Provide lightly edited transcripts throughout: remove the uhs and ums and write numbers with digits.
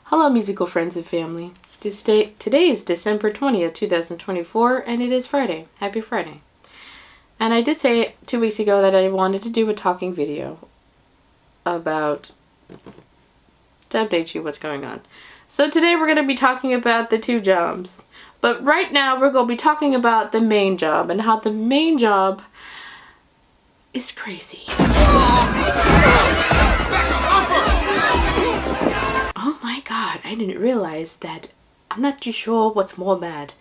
Hello musical friends and family. Today is December 20th, 2024 and it is Friday. Happy Friday. And I did say 2 weeks ago that I wanted to do a talking video to update you what's going on. So today we're going to be talking about the two jobs. But right now we're going to be talking about the main job and how the main job is crazy. Oh my god, I didn't realize that. I'm not too sure what's more bad.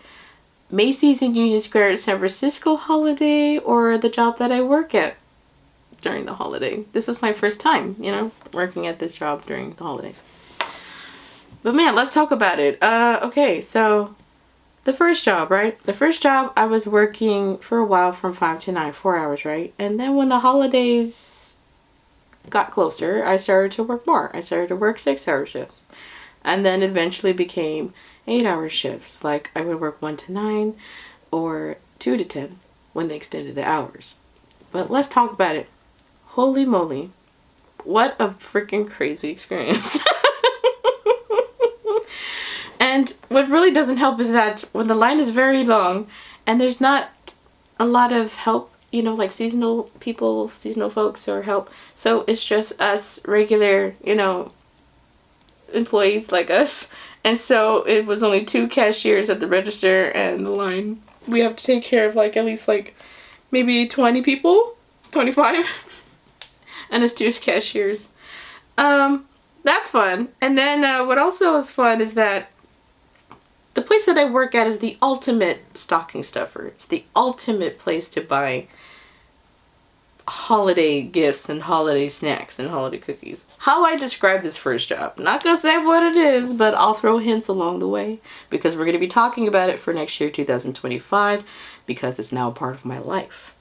Macy's in Union Square San Francisco holiday or the job that I work at during the holiday. This is my first time, working at this job during the holidays. But man, let's talk about it. Okay, so the first job, right? The first job I was working for a while from 5 to 9, 4 hours, right? And then when the holidays got closer, I started to work more. I started to work 6-hour shifts. And then eventually became 8-hour shifts. Like I would work 1 to 9 or 2 to 10 when they extended the hours. But let's talk about it. Holy moly. What a freaking crazy experience. And what really doesn't help is that when the line is very long and there's not a lot of help, like seasonal people, seasonal folks or help. So it's just us regular, employees like us. And so it was only 2 cashiers at the register and the line. We have to take care of at least maybe 20 people, 25. And it's 2 cashiers. That's fun. And then what also is fun is that the place that I work at is the ultimate stocking stuffer. It's the ultimate place to buy holiday gifts and holiday snacks and holiday cookies. How I describe this first job. Not gonna say what it is, but I'll throw hints along the way because we're gonna be talking about it for next year, 2025, because it's now a part of my life.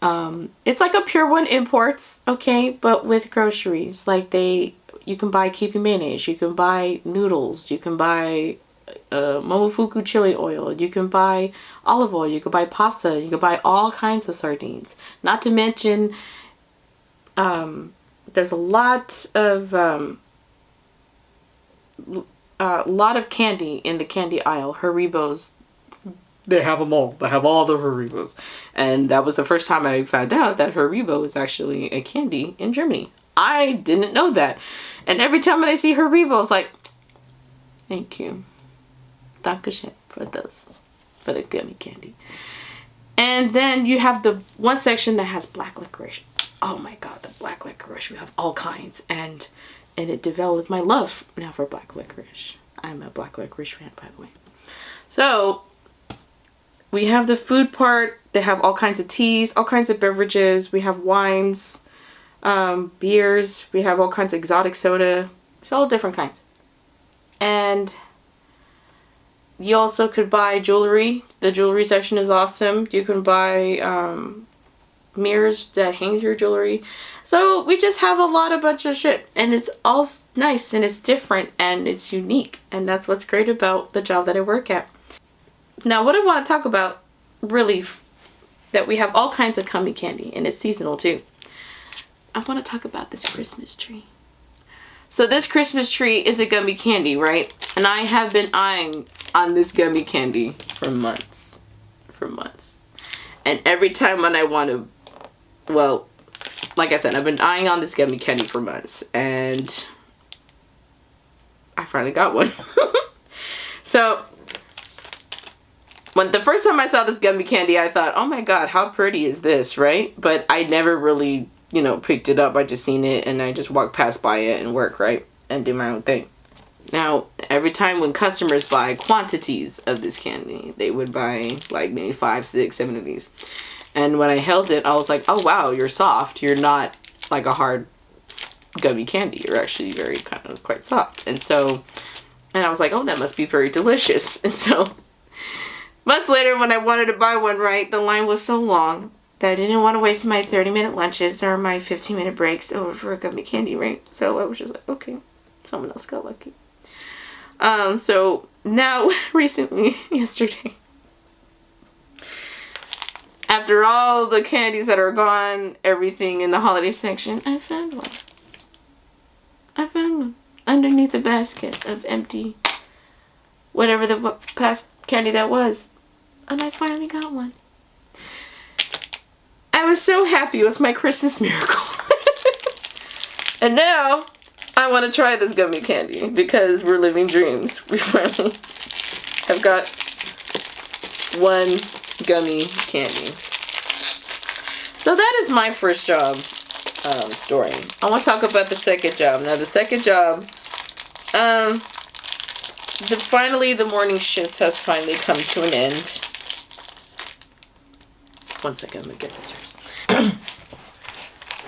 It's like a Pure One Imports, okay, but with groceries. You can buy Keeping mayonnaise, you can buy noodles, you can buy Momofuku chili oil, you can buy olive oil, you can buy pasta, you can buy all kinds of sardines. Not to mention, there's a lot of candy in the candy aisle. Haribos, they have them all. They have all the Haribos. And that was the first time I found out that Haribo is actually a candy in Germany. I didn't know that. And every time when I see Haribo, it's like, thank you. Dankeschön for the gummy candy. And then you have the one section that has black licorice. Oh my god, the black licorice. We have all kinds. And it developed my love now for black licorice. I'm a black licorice fan, by the way. So we have the food part. They have all kinds of teas, all kinds of beverages. We have wines, beers. We have all kinds of exotic soda. It's all different kinds. And you also could buy jewelry. The jewelry section is awesome. You can buy mirrors that hang your jewelry. So we just have a bunch of shit. And it's all nice and it's different and it's unique. And that's what's great about the job that I work at. Now what I want to talk about really, that we have all kinds of gummy candy and it's seasonal too. I want to talk about this Christmas tree. So this Christmas tree is a gummy candy, right? And I have been eyeing on this gummy candy for months. And every time when I want to, well, like I said, I've been eyeing on this gummy candy for months. And I finally got one. So when the first time I saw this gummy candy, I thought, oh my god, how pretty is this, right? But I never really picked it up. I just seen it and I just walked past by it and work, right? And do my own thing. Now, every time when customers buy quantities of this candy, they would buy maybe 5, 6, 7 of these. And when I held it, I was like, oh wow, you're soft. You're not like a hard gummy candy. You're actually quite soft. And I was like, oh, that must be very delicious. And so months later when I wanted to buy one, right, the line was so long that I didn't want to waste my 30-minute lunches or my 15-minute breaks over for a gummy candy, right? So I was just like, okay, someone else got lucky. So now, recently, yesterday, after all the candies that are gone, everything in the holiday section, I found one. I underneath the basket of empty whatever the past candy that was. And I finally got one. I was so happy. It was my Christmas miracle. And now I want to try this gummy candy because we're living dreams. We finally have got one gummy candy. So that is my first job story. I want to talk about the second job. Now the second job, finally the morning shift has finally come to an end. 1 second, I'm gonna get scissors.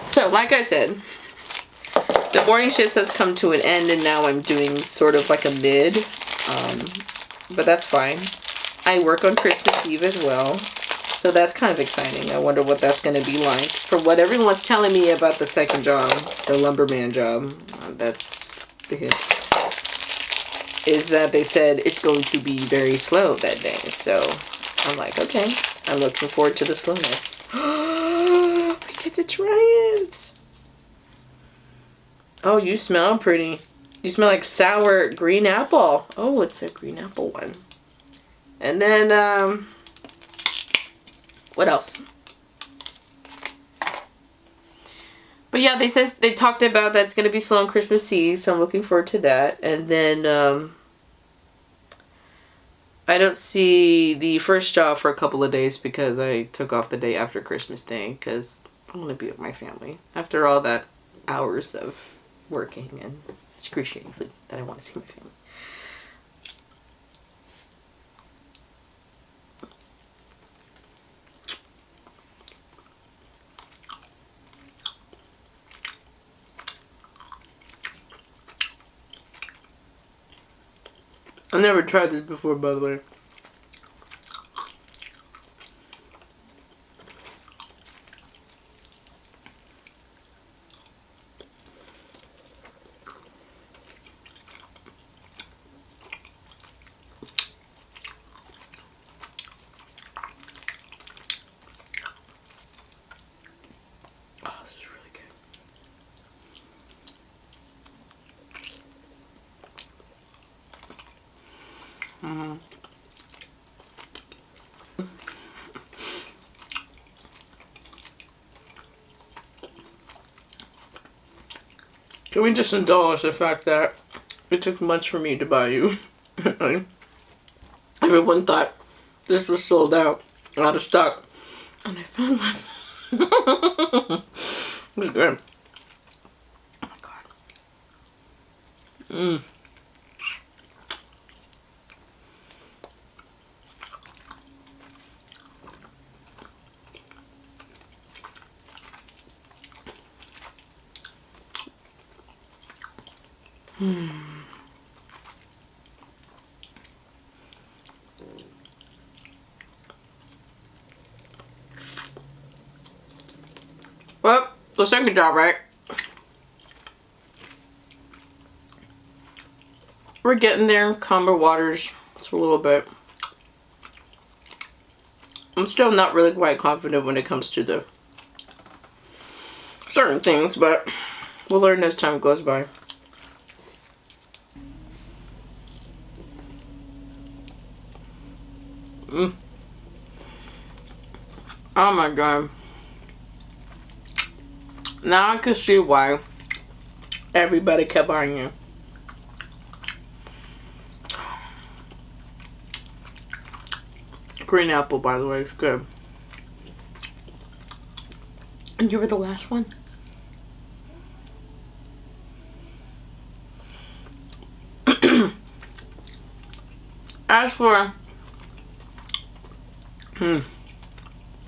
So like I said, the morning shift has come to an end and now I'm doing sort of like a mid, but that's fine. I work on Christmas Eve as well. So that's kind of exciting. I wonder what that's going to be like. From what everyone's telling me about the second job, the lumberman job, that's the hit, is that they said it's going to be very slow that day. So I'm like, okay, I'm looking forward to the slowness. We get to try it. Oh, you smell pretty. You smell like sour green apple. Oh, it's a green apple one. And then, what else? But yeah, they talked about that's going to be slow on Christmas Eve, so I'm looking forward to that. And then, I don't see the first job for a couple of days because I took off the day after Christmas Day because I want to be with my family. After all that hours of working and excruciating sleep, that I want to see my family. I've never tried this before, by the way. Oh, this is really good. Can we just indulge the fact that it took months for me to buy you? Everyone thought this was sold out of stock. And I found one. It was good. Oh my god. Mmm. Well, the second job, right? We're getting there, calmer waters. It's a little bit. I'm still not really quite confident when it comes to the certain things, but we'll learn as time goes by. Oh my god. Now I can see why everybody kept buying you. Green apple, by the way, is good. And you were the last one? As for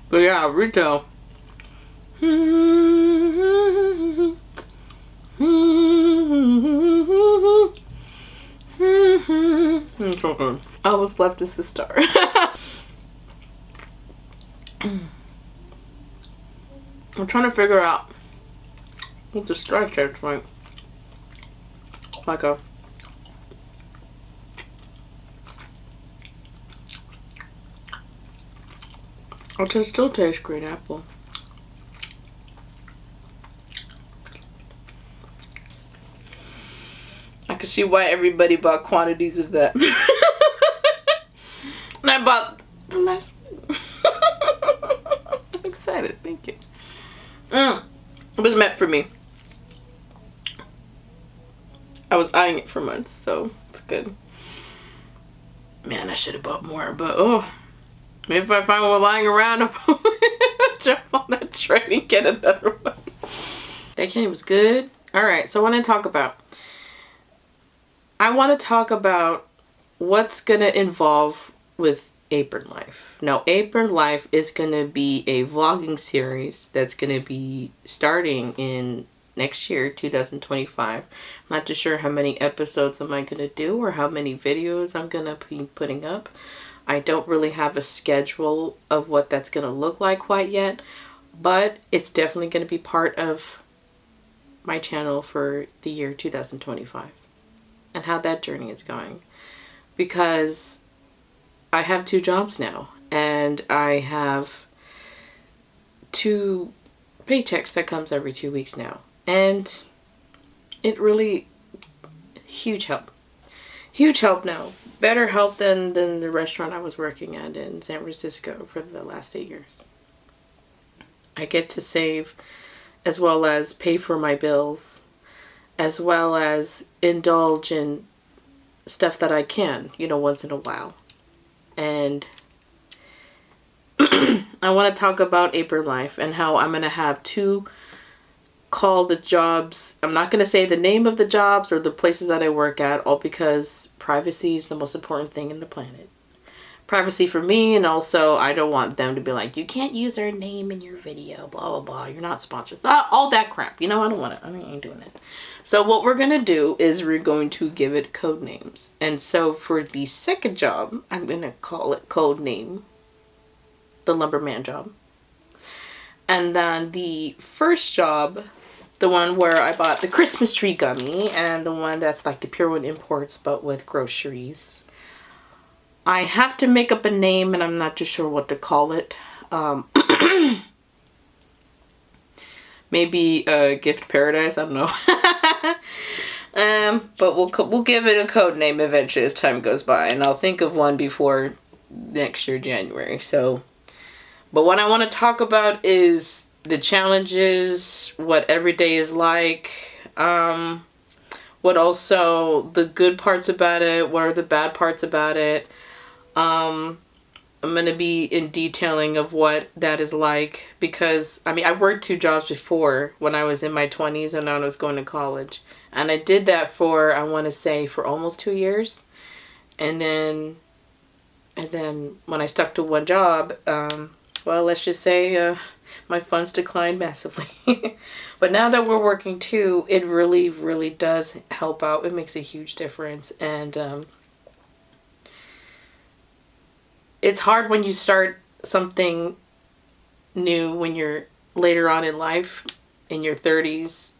but yeah, retail. It's okay. All what's left is the star. I'm trying to figure out what the star tastes like. Like a it still tastes green apple. I See why everybody bought quantities of that. And I bought the last one. I'm excited. Thank you. It was meant for me. I was eyeing it for months, so it's good. Man, I should have bought more, but maybe if I find one lying around, I'll jump on that train and get another one. That candy was good. Alright, so what I want to talk about what's going to involve with Apron Life. Now, Apron Life is going to be a vlogging series that's going to be starting in next year, 2025. I'm not too sure how many episodes am I going to do or how many videos I'm going to be putting up. I don't really have a schedule of what that's going to look like quite yet, but it's definitely going to be part of my channel for the year 2025 and how that journey is going, because I have 2 jobs now and I have 2 paychecks that comes every 2 weeks now. And it really, huge help now. Better help than the restaurant I was working at in San Francisco for the last 8 years. I get to save as well as pay for my bills, as well as indulge in stuff that I can, once in a while. And I want to talk about Apron Life and how I'm going to have 2 call the jobs. I'm not going to say the name of the jobs or the places that I work at, all because privacy is the most important thing in the planet. Privacy for me, and also I don't want them to be like, you can't use our name in your video, blah, blah, blah. You're not sponsored. All that crap. I don't want it. I ain't doing it. So what we're going to do is we're going to give it code names. And so for the second job, I'm going to call it code name, the lumberman job. And then the first job, the one where I bought the Christmas tree gummy, and the one that's like the Pure One Imports but with groceries. I have to make up a name and I'm not too sure what to call it. Maybe Gift Paradise, I don't know. But we'll give it a code name eventually as time goes by, and I'll think of one before next year, January. But what I want to talk about is the challenges, what every day is like, what also the good parts about it, what are the bad parts about it. I'm going to be in detailing of what that is like, because I worked 2 jobs before when I was in my 20s and when I was going to college, and I did that for, I want to say, for almost 2 years. And then when I stuck to one job, well, let's just say my funds declined massively. But now that we're working 2, it really, really does help out. It makes a huge difference. And it's hard when you start something new when you're later on in life, in your 30s.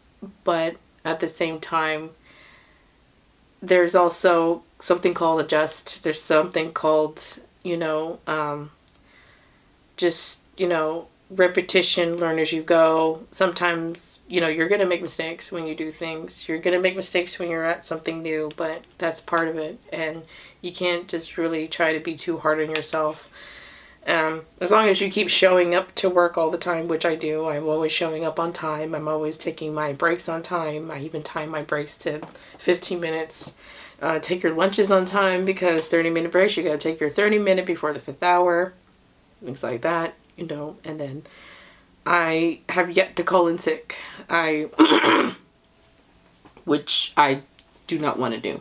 But at the same time, there's also something called adjust. There's something called, repetition, learn as you go. Sometimes, you're going to make mistakes when you do things. You're going to make mistakes when you're at something new, but that's part of it. And you can't just really try to be too hard on yourself. As long as you keep showing up to work all the time, which I do. I'm always showing up on time. I'm always taking my breaks on time. I even time my breaks to 15 minutes. Take your lunches on time, because 30-minute breaks, you got to take your 30-minute before the 5th hour. Things like that, and then I have yet to call in sick. Which I do not want to do.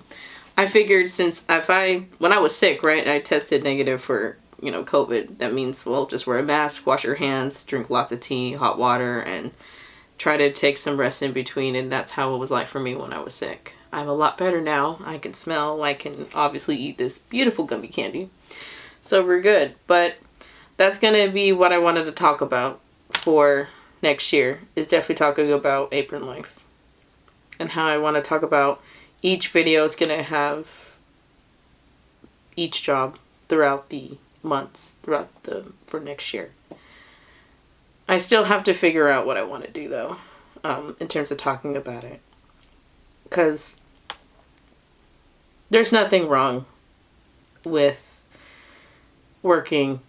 I figured when I was sick, right, I tested negative for, COVID. That means, well, just wear a mask, wash your hands, drink lots of tea, hot water, and try to take some rest in between. And that's how it was like for me when I was sick. I'm a lot better now. I can smell. I can obviously eat this beautiful gummy candy. So we're good. But that's going to be what I wanted to talk about for next year, is definitely talking about Apron Life. And how I want to talk about each video is going to have each job throughout the months, for next year. I still have to figure out what I want to do, though, in terms of talking about it. Because there's nothing wrong with working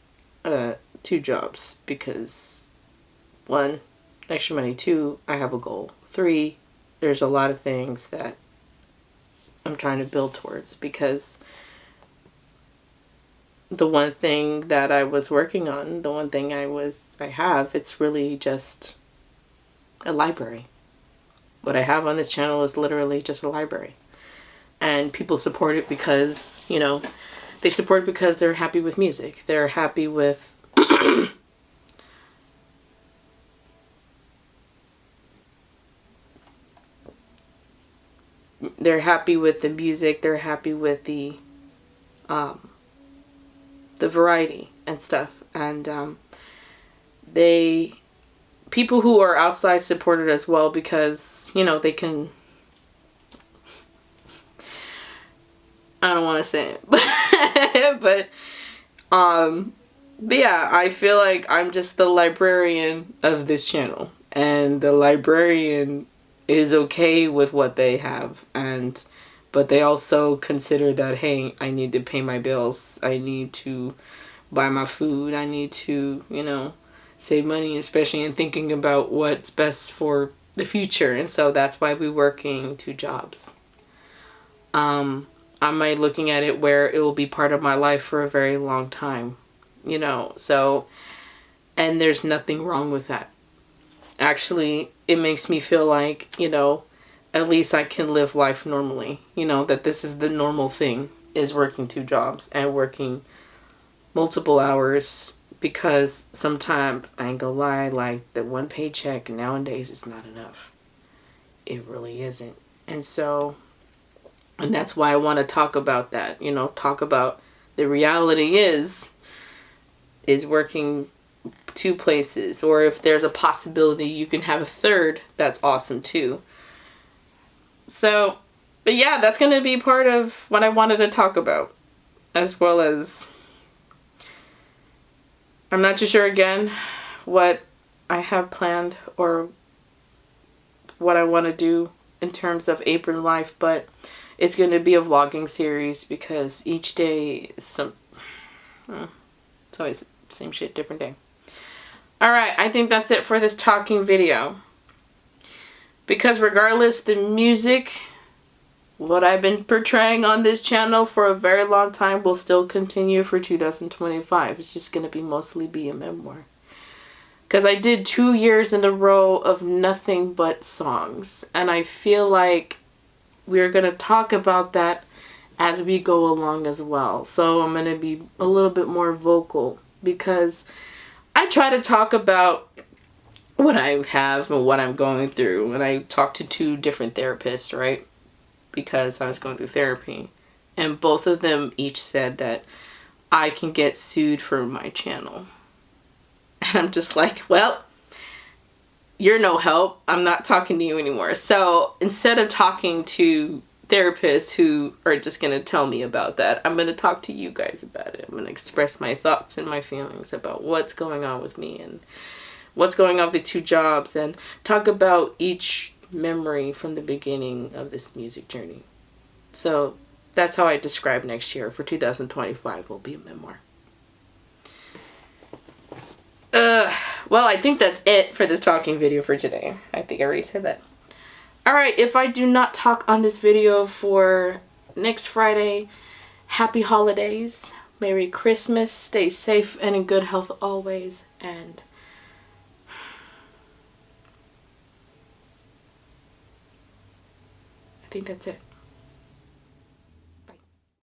2 jobs because 1, extra money. 2, I have a goal. 3, there's a lot of things that I'm trying to build towards, because the one thing that I was working on, the one thing I have, it's really just a library. What I have on this channel is literally just a library. And people support it because, you know, they support it because they're happy with music. They're happy with they're happy with the music. They're happy with the variety and stuff. And people who are outside support it as well, because, you know, they can, I don't want to say it, but yeah, I feel like I'm just the librarian of this channel, and the librarian is okay with what they have, but they also consider that, hey, I need to pay my bills, I need to buy my food, I need to, you know, save money, especially in thinking about what's best for the future. And so that's why we're working 2 jobs. I might looking at it where it will be part of my life for a very long time, you know, so, and there's nothing wrong with that. Actually, it makes me feel like, you know, at least I can live life normally, you know, that this is the normal thing, is working 2 jobs and working multiple hours, because sometimes, I ain't gonna lie, like, the 1 paycheck nowadays is not enough. It really isn't. And so, and that's why I want to talk about that, you know, talk about the reality is working 2 places, or if there's a possibility you can have a 3rd, that's awesome too. So, but yeah, that's going to be part of what I wanted to talk about, as well as, I'm not too sure again what I have planned or what I want to do in terms of Apron life, but it's going to be a vlogging series, because each day is it's always the same shit, different day. Alright, I think that's it for this talking video. Because regardless, the music, what I've been portraying on this channel for a very long time, will still continue for 2025. It's just going to be mostly be a memoir. Because I did 2 years in a row of nothing but songs. And I feel like we're going to talk about that as we go along as well. So I'm going to be a little bit more vocal, because I try to talk about what I have and what I'm going through. And I talked to 2 different therapists, right? Because I was going through therapy. And both of them each said that I can get sued for my channel. And I'm just like, well, you're no help. I'm not talking to you anymore. So instead of talking to therapists who are just going to tell me about that, I'm going to talk to you guys about it. I'm going to express my thoughts and my feelings about what's going on with me and what's going on with the 2 jobs, and talk about each memory from the beginning of this music journey. So that's how I describe next year. For 2025 will be a memoir. Well, I think that's it for this talking video for today. I think I already said that. Alright, if I do not talk on this video for next Friday, happy holidays, Merry Christmas, stay safe and in good health always, and I think that's it.